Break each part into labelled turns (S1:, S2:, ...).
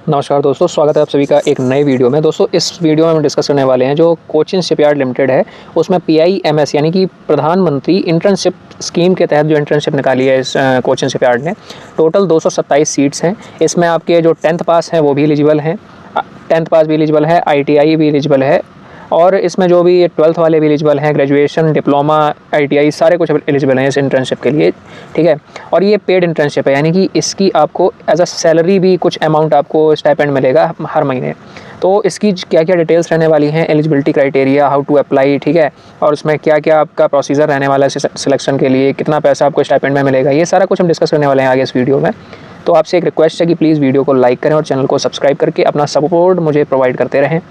S1: नमस्कार दोस्तों, स्वागत है आप सभी का एक नए वीडियो में। दोस्तों, इस वीडियो में हम डिस्कस करने वाले हैं जो कोचिन शिपयार्ड लिमिटेड है, उसमें PIMS यानी कि प्रधानमंत्री इंटर्नशिप स्कीम के तहत जो इंटर्नशिप निकाली है इस कोचिन शिपयार्ड ने। टोटल 227 सीट्स हैं। इसमें आपके जो 10th पास हैं वो भी एलिजिबल हैं, 10th पास भी एलिजिबल है, ITI भी एलिजिबल है, और इसमें जो भी 12th वाले भी एलिजिबल हैं, ग्रेजुएशन, डिप्लोमा, ITI सारे कुछ एलिजिबल हैं इस इंटर्नशिप के लिए, ठीक है। और ये पेड इंटर्नशिप है, यानी कि इसकी आपको एज अ सैलरी भी कुछ अमाउंट आपको स्टाइपेंड मिलेगा हर महीने। तो इसकी क्या क्या डिटेल्स रहने वाली हैं, eligibility criteria, how to apply, ठीक है, और उसमें क्या क्या आपका प्रोसीजर रहने वाला है सिलेक्शन के लिए, कितना पैसा आपको स्टाइपेंड में मिलेगा, ये सारा कुछ हम डिस्कस करने वाले हैं आगे इस वीडियो में। तो आपसे एक रिक्वेस्ट है कि प्लीज़ वीडियो को लाइक करें और चैनल को सब्सक्राइब करके अपना सपोर्ट मुझे प्रोवाइड करते रहें।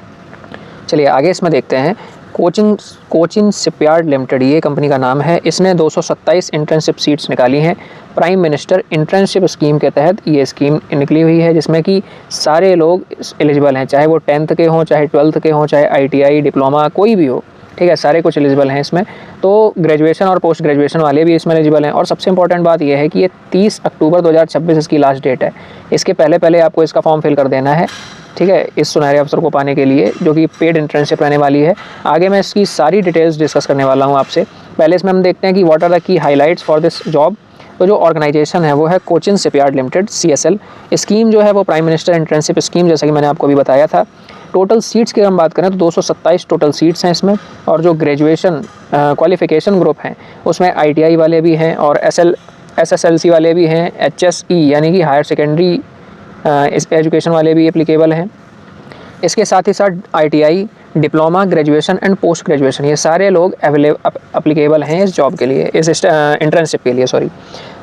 S1: चलिए आगे इसमें देखते हैं। कोचिन शिपयार्ड लिमिटेड ये कंपनी का नाम है। इसने 227 इंटर्नशिप सीट्स निकाली हैं प्राइम मिनिस्टर इंटर्नशिप स्कीम के तहत। ये स्कीम निकली हुई है जिसमें कि सारे लोग एलिजिबल हैं, चाहे वो 10th के हों, चाहे 12th के हों, चाहे ITI, डिप्लोमा कोई भी हो, ठीक है, सारे कुछ एलिजिबल हैं इसमें। तो ग्रेजुएशन और पोस्ट ग्रेजुएशन वाले भी इसमें एलिजिबल हैं। और सबसे इंपॉर्टेंट बात यह है कि ये 30 अक्टूबर 2026 इसकी लास्ट डेट है। इसके पहले आपको इसका फॉर्म फिल कर देना है, ठीक है, इस सुनहरे अवसर को पाने के लिए, जो कि पेड इंटर्नशिप रहने वाली है। आगे मैं इसकी सारी डिटेल्स डिस्कस करने वाला हूँ आपसे। पहले इसमें हम देखते हैं कि what are the key highlights for this job. तो जो ऑर्गेनाइजेशन है वो है Cochin shipyard limited, CSL। Scheme जो है वो प्राइम मिनिस्टर इंटर्नशिप स्कीम, जैसा कि मैंने आपको अभी बताया था। टोटल सीट्स की हम बात करें तो 227 टोटल सीट्स हैं इसमें। और जो ग्रेजुएशन क्वालिफिकेशन ग्रुप हैं उसमें ITI वाले भी हैं और SSLC वाले भी हैं, HSE यानी कि हायर सेकेंडरी इस एजुकेशन वाले भी एप्लीकेबल हैं। इसके साथ ही साथ ITI, diploma, graduation and post graduation, ये सारे लोग अप्लीकेबल हैं इस जॉब के लिए, इस इंटर्नशिप के लिए, सॉरी।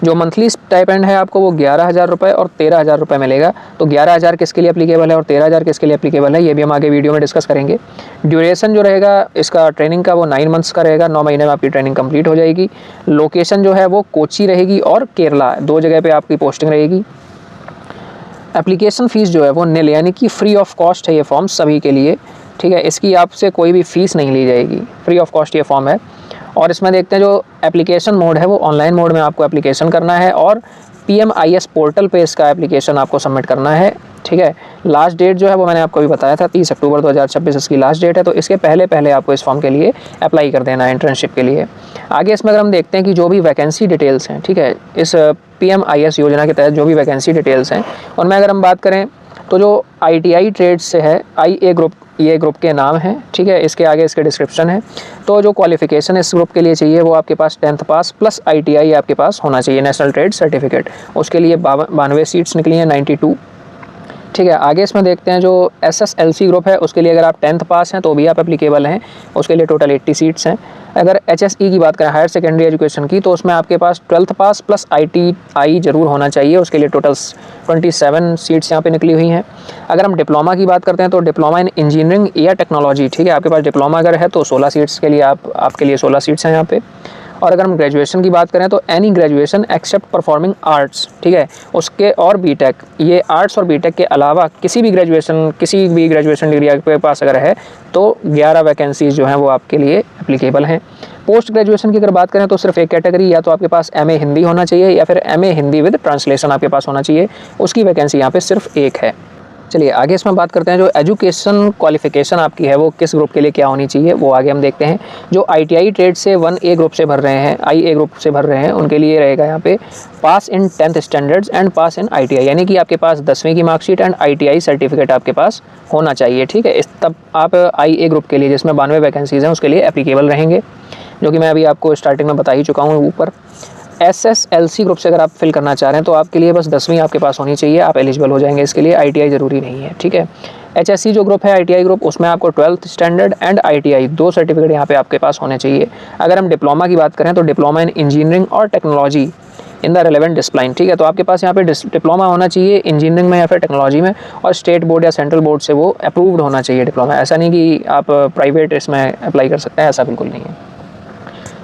S1: जो मंथली स्टाइपेंड है आपको वो 11,000 रुपये और 13,000 रुपये मिलेगा। तो 11,000 किसके लिए एप्लीकेबल है और 13,000 किसके लिए एप्लीकेबल है, ये भी हम आगे वीडियो में डिस्कस करेंगे। ड्यूरेशन जो रहेगा इसका ट्रेनिंग का वो 9 मंथ्स का रहेगा, 9 महीने में आपकी ट्रेनिंग कंप्लीट हो जाएगी। लोकेशन जो है वो कोची रहेगी और केरला, 2 जगह पर आपकी पोस्टिंग रहेगी। एप्लीकेशन फ़ीस जो है वो निल यानी कि फ्री ऑफ कॉस्ट है ये फॉर्म सभी के लिए, ठीक है। इसकी आपसे कोई भी फ़ीस नहीं ली जाएगी, फ्री ऑफ कॉस्ट ये फॉर्म है। और इसमें देखते हैं जो एप्लीकेशन मोड है वो ऑनलाइन मोड में आपको एप्लीकेशन करना है और PMIS पोर्टल पे इसका एप्लीकेशन आपको सबमिट करना है, ठीक है। लास्ट डेट जो है वो मैंने आपको अभी बताया था, 30 अक्टूबर 2026 इसकी लास्ट डेट है। तो इसके पहले आपको इस फॉर्म के लिए अप्लाई कर देना है इंटर्नशिप के लिए। आगे इसमें अगर हम देखते हैं कि जो भी वैकेंसी डिटेल्स हैं, ठीक है, इस PMIS योजना के तहत जो भी वैकेंसी डिटेल्स हैं उनमें अगर हम बात करें तो जो ITI ट्रेड से है, IA ग्रुप, ये ग्रुप के नाम हैं, ठीक है। इसके आगे इसके डिस्क्रिप्शन है। तो जो क्वालिफिकेशन इस ग्रुप के लिए चाहिए वो आपके पास 10th पास प्लस ITI आपके पास होना चाहिए, नेशनल ट्रेड सर्टिफिकेट। उसके लिए 92 सीट्स निकली हैं, 92, ठीक है। आगे इसमें देखते हैं जो SSLC ग्रुप है उसके लिए अगर आप 10th पास हैं तो भी आप एप्लीकेबल हैं, उसके लिए टोटल 80 सीट्स हैं। अगर HSE की बात करें, हायर सेकेंडरी एजुकेशन की, तो उसमें आपके पास 12th पास प्लस ITI ज़रूर होना चाहिए, उसके लिए टोटल 27 सीट्स यहाँ पे निकली हुई हैं। अगर हम डिप्लोमा की बात करते हैं तो डिप्लोमा इन इंजीनियरिंग या टेक्नोलॉजी, ठीक है, आपके पास डिप्लोमा अगर है तो 16 सीट्स के लिए आपके लिए 16 सीट्स हैं यहाँ पे। और अगर हम ग्रेजुएशन की बात करें तो any graduation except performing arts, ठीक है, उसके और बीटेक, ये आर्ट्स और बीटेक के अलावा किसी भी ग्रेजुएशन डिग्री आपके पास अगर है तो 11 वैकेंसीज जो हैं वो आपके लिए एप्लीकेबल हैं। पोस्ट ग्रेजुएशन की अगर बात करें तो सिर्फ एक कैटेगरी, या तो आपके पास MA हिंदी होना चाहिए या फिर MA हिंदी विद ट्रांसलेशन आपके पास होना चाहिए, उसकी वैकेंसी यहाँ पे सिर्फ एक है। चलिए आगे इसमें बात करते हैं जो एजुकेशन क्वालिफिकेशन आपकी है वो किस ग्रुप के लिए क्या होनी चाहिए, वो आगे हम देखते हैं। जो ITI ट्रेड से 1A ग्रुप से भर रहे हैं, IA ग्रुप से भर रहे हैं, उनके लिए रहेगा यहाँ पे पास इन 10th standards and pass in ITI, यानी कि आपके पास 10वीं की मार्कशीट एंड ITI सर्टिफिकेट आपके पास होना चाहिए, ठीक है। तब आप IA ग्रुप के लिए, जिसमें 92 वैकेंसीज़ हैं, उसके लिए एप्लीकेबल रहेंगे, जो कि मैं अभी आपको स्टार्टिंग में बता ही चुका हूँ ऊपर। SSLC ग्रुप से अगर आप फिल करना चाह रहे हैं तो आपके लिए बस 10वीं आपके पास होनी चाहिए, आप एलिजिबल हो जाएंगे इसके लिए, ITI ज़रूरी नहीं है, ठीक है। HSE जो ग्रुप है, ITI ग्रुप, उसमें आपको 12th standard and ITI 2 certificate यहाँ पे आपके पास होने चाहिए। अगर हम डिप्लोमा की बात करें तो डिप्लोमा इन इंजीनियरिंग और technology in the relevant discipline, ठीक है, तो आपके पास यहाँ पे डिप्लोमा होना चाहिए इंजीनियरिंग में या फिर टेक्नोलॉजी में, और स्टेट बोर्ड या सेंट्रल बोर्ड से वो अप्रूव्ड होना चाहिए डिप्लोमा। ऐसा नहीं कि आप प्राइवेट इसमें अप्लाई कर सकते हैं, ऐसा बिल्कुल नहीं है।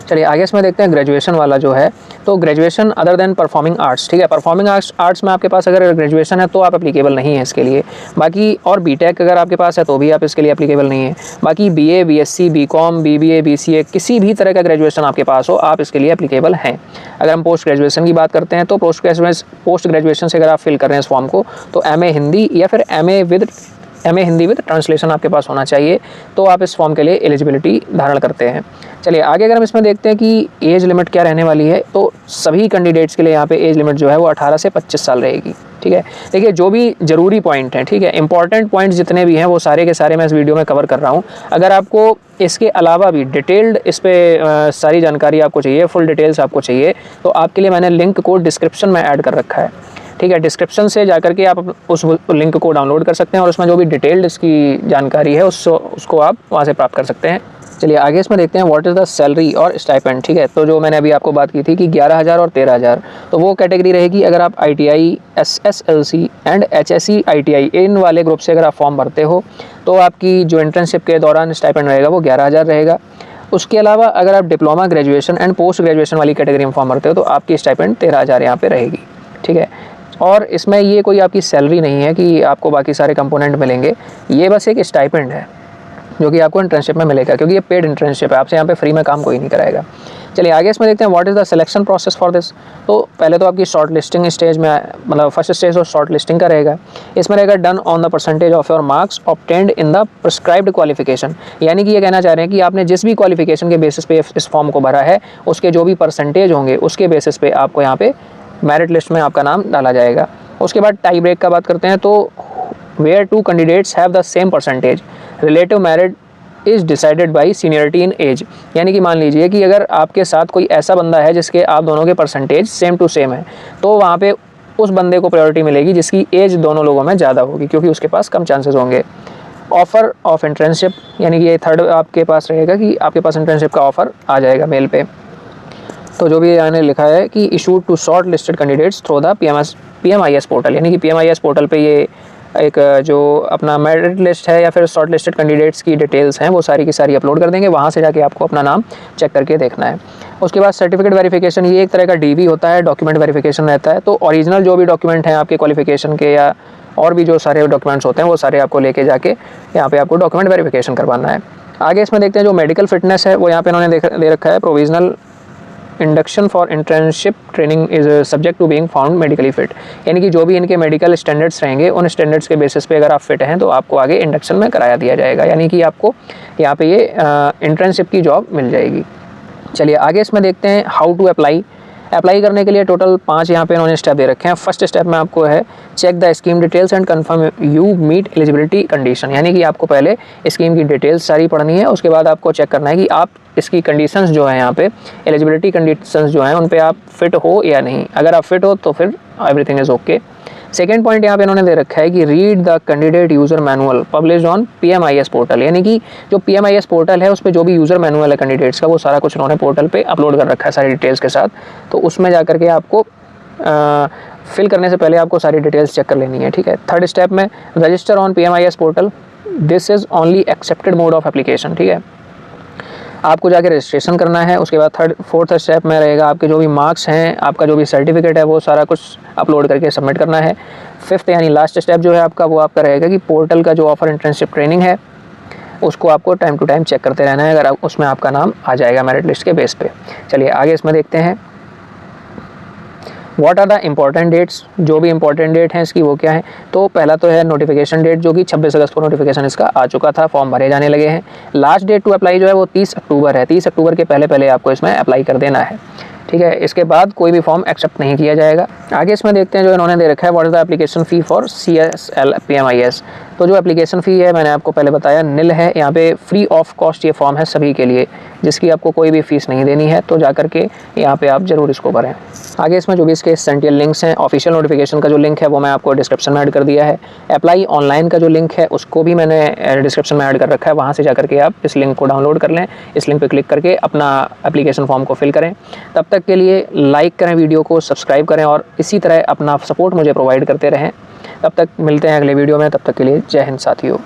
S1: चलिए आगे इसमें देखते हैं ग्रेजुएशन वाला जो है, तो graduation other than performing arts, ठीक है। परफॉर्मिंग आर्ट्स में आपके पास अगर ग्रेजुएशन है तो आप एप्लीकेबल नहीं है इसके लिए। बाकी और बीटेक अगर आपके पास है तो भी आप इसके लिए एप्लीकेबल नहीं है। बाकी BA, BSc, BCom, BBA, BCA, किसी भी तरह का ग्रेजुएशन आपके पास हो, आप इसके लिए एप्लीकेबल हैं। अगर हम पोस्ट ग्रेजुएशन की बात करते हैं तो पोस्ट ग्रेजुएशन से अगर आप फिल कर रहे हैं इस फॉर्म को, तो एमए हिंदी या फिर एमए हिंदी विद ट्रांसलेशन आपके पास होना चाहिए, तो आप इस फॉर्म के लिए एलिजिबिलिटी धारण करते हैं। चलिए आगे अगर हम इसमें देखते हैं कि एज लिमिट क्या रहने वाली है, तो सभी कैंडिडेट्स के लिए यहाँ पे एज लिमिट जो है वो 18 से 25 साल रहेगी, ठीक है। देखिए जो भी ज़रूरी पॉइंट हैं, ठीक है, इंपॉर्टेंट पॉइंट जितने भी हैं वो सारे के सारे मैं इस वीडियो में कवर कर रहा हूँ। अगर आपको इसके अलावा भी डिटेल्ड इस पर सारी जानकारी आपको चाहिए, फुल डिटेल्स आपको चाहिए, तो आपके लिए मैंने लिंक को डिस्क्रिप्शन में ऐड कर रखा है, ठीक है। डिस्क्रिप्शन से जाकर के आप उस लिंक को डाउनलोड कर सकते हैं और उसमें जो भी डिटेल्ड इसकी जानकारी है उसको आप वहाँ से प्राप्त कर सकते हैं। चलिए आगे इसमें देखते हैं व्हाट इज़ द सैलरी और स्टाइपेंड, ठीक है। तो जो मैंने अभी आपको बात की थी कि 11,000 और 13,000, तो वो कैटेगरी रहेगी अगर आप ITI, SSLC and HSC ITI इन वाले ग्रुप से अगर आप फॉर्म भरते हो, तो आपकी जो इंटर्नशिप के दौरान स्टाइपेंड रहेगा वो 11,000 रहेगा। उसके अलावा अगर आप diploma, graduation and post graduation वाली कैटेगरी में फॉर्म भरते हो तो आपकी स्टाइपेंड 13,000 यहाँ पे रहेगी, ठीक है। और इसमें ये कोई आपकी सैलरी नहीं है कि आपको बाकी सारे कंपोनेंट मिलेंगे, ये बस एक स्टाइपेंड है जो कि आपको इंटर्नशिप में मिलेगा, क्योंकि ये पेड इंटर्नशिप है, आपसे यहाँ पे फ्री में काम कोई नहीं कराएगा। चलिए आगे इसमें देखते हैं what is the selection process for this. तो पहले तो आपकी शॉर्ट लिस्टिंग स्टेज में, मतलब फर्स्ट स्टेज और शॉर्ट लिस्टिंग का रहेगा। इसमें रहेगा done on the percentage of your marks obtained in the prescribed qualification, यानी कि ये कहना चाह रहे हैं कि आपने जिस भी क्वालिफिकेशन के बेसिस पे इस फॉर्म को भरा है, उसके जो भी परसेंटेज होंगे उसके बेसिस पे आपको यहाँ पे मेरिट लिस्ट में आपका नाम डाला जाएगा। उसके बाद टाई ब्रेक का बात करते हैं, तो where two candidates have the same percentage, relative merit is decided by seniority in age, यानी कि मान लीजिए कि अगर आपके साथ कोई ऐसा बंदा है जिसके आप दोनों के परसेंटेज सेम टू सेम है, तो वहाँ पे उस बंदे को प्रायोरिटी मिलेगी जिसकी एज दोनों लोगों में ज़्यादा होगी, क्योंकि उसके पास कम चांसेस होंगे। ऑफ़र ऑफ इंटर्नशिप, यानी कि ये थर्ड आपके पास रहेगा कि आपके पास इंटर्नशिप का ऑफ़र आ जाएगा मेल पे। तो जो भी यहाँ लिखा है कि issued to shortlisted candidates through the PMIS portal, यानी कि PMIS पोर्टल पे ये एक जो अपना मेरिट लिस्ट है या फिर शॉर्ट लिस्टेड कैंडिडेट्स की डिटेल्स हैं वो सारी की सारी अपलोड कर देंगे, वहाँ से जाके आपको अपना नाम चेक करके देखना है। उसके बाद सर्टिफिकेट वेरिफिकेशन, ये एक तरह का DV होता है, डॉक्यूमेंट वेरिफिकेशन रहता है। तो ओरिजिनल जो भी डॉक्यूमेंट हैं आपके क्वालिफिकेशन के या और भी जो सारे डॉक्यूमेंट्स होते हैं वो सारे आपको लेके जाके यहाँ पे आपको डॉक्यूमेंट वेरिफिकेशन करवाना है। आगे इसमें देखते हैं जो मेडिकल फिटनेस है वो यहाँ पे इन्होंने दे रखा है, provisional induction for internship training is subject to being found medically fit, यानी कि जो भी इनके मेडिकल स्टैंडर्ड्स रहेंगे उन स्टैंडर्ड्स के बेसिस पे अगर आप फिट हैं तो आपको आगे इंडक्शन में कराया दिया जाएगा, यानी कि आपको यहाँ पे ये इंटर्नशिप की जॉब मिल जाएगी। चलिए आगे इसमें देखते हैं हाउ टू अप्लाई करने के लिए टोटल 5 यहाँ पे इन्होंने स्टेप दे रखे हैं। फर्स्ट स्टेप में आपको है check the scheme details and confirm you meet eligibility condition, यानी कि आपको पहले स्कीम की डिटेल्स सारी पढ़नी है, उसके बाद आपको चेक करना है कि आप इसकी कंडीशंस जो है यहाँ पे एलिजिबिलिटी कंडीशंस जो हैं उन पे आप फिट हो या नहीं। अगर आप फिट हो तो फिर everything is okay. Second point यहाँ पे इन्होंने दे रखा है कि read the candidate user manual published on PMIS portal, यानी कि जो PMIS पोर्टल है उस पर जो भी यूज़र मैनुअल है कैंडिडेट्स का वो सारा कुछ उन्होंने पोर्टल पे अपलोड कर रखा है सारी डिटेल्स के साथ, तो उसमें जा करके आपको फिल करने से पहले आपको सारी डिटेल्स चेक कर लेनी है, ठीक है। थर्ड स्टेप में register on PMIS portal, this is only accepted mode of application, ठीक है, आपको जाके रजिस्ट्रेशन करना है। उसके बाद फोर्थ स्टेप में रहेगा आपके जो भी मार्क्स हैं, आपका जो भी सर्टिफिकेट है वो सारा कुछ अपलोड करके सबमिट करना है। फिफ्थ यानी लास्ट स्टेप जो है आपका वो आपका रहेगा कि पोर्टल का जो ऑफर इंटर्नशिप ट्रेनिंग है उसको आपको टाइम टू टाइम चेक करते रहना है, अगर उसमें आपका नाम आ जाएगा मेरिट लिस्ट के बेस पे। चलिए आगे इसमें देखते हैं what are the important dates, जो भी इंपॉर्टेंट डेट हैं इसकी वो क्या है। तो पहला तो है नोटिफिकेशन डेट, जो कि 26 अगस्त को नोटिफिकेशन इसका आ चुका था, फॉर्म भरे जाने लगे हैं। लास्ट डेट टू अप्लाई जो है वो 30 अक्टूबर है, 30 अक्टूबर के पहले आपको इसमें अप्लाई कर देना है, ठीक है। इसके बाद कोई भी फॉर्म एक्सेप्ट नहीं किया जाएगा। आगे इसमें देखते हैं जो इन्होंने दे रखा है what is the application fee for CSL PMIS। तो जो एप्लीकेशन फ़ी है मैंने आपको पहले बताया निल है, यहाँ पे फ्री ऑफ कॉस्ट ये फॉर्म है सभी के लिए, जिसकी आपको कोई भी फ़ीस नहीं देनी है, तो जा करके यहाँ पे आप ज़रूर इसको भरें। आगे इसमें जो भी इसके एसेंशियल लिंक्स हैं, ऑफिशियल नोटिफिकेशन का जो लिंक है वो मैं आपको डिस्क्रिप्शन में ऐड कर दिया है। अप्लाई ऑनलाइन का जो लिंक है उसको भी मैंने डिस्क्रिप्शन में ऐड कर रखा है, वहाँ से जा करके आप इस लिंक को डाउनलोड कर लें, इस लिंक पर क्लिक करके अपना एप्लीकेशन फॉर्म को फिल करें। तब तक के लिए लाइक करें वीडियो को, सब्सक्राइब करें और इसी तरह अपना सपोर्ट मुझे प्रोवाइड करते रहें। तब तक मिलते हैं अगले वीडियो में, तब तक के लिए जय हिंद साथियों।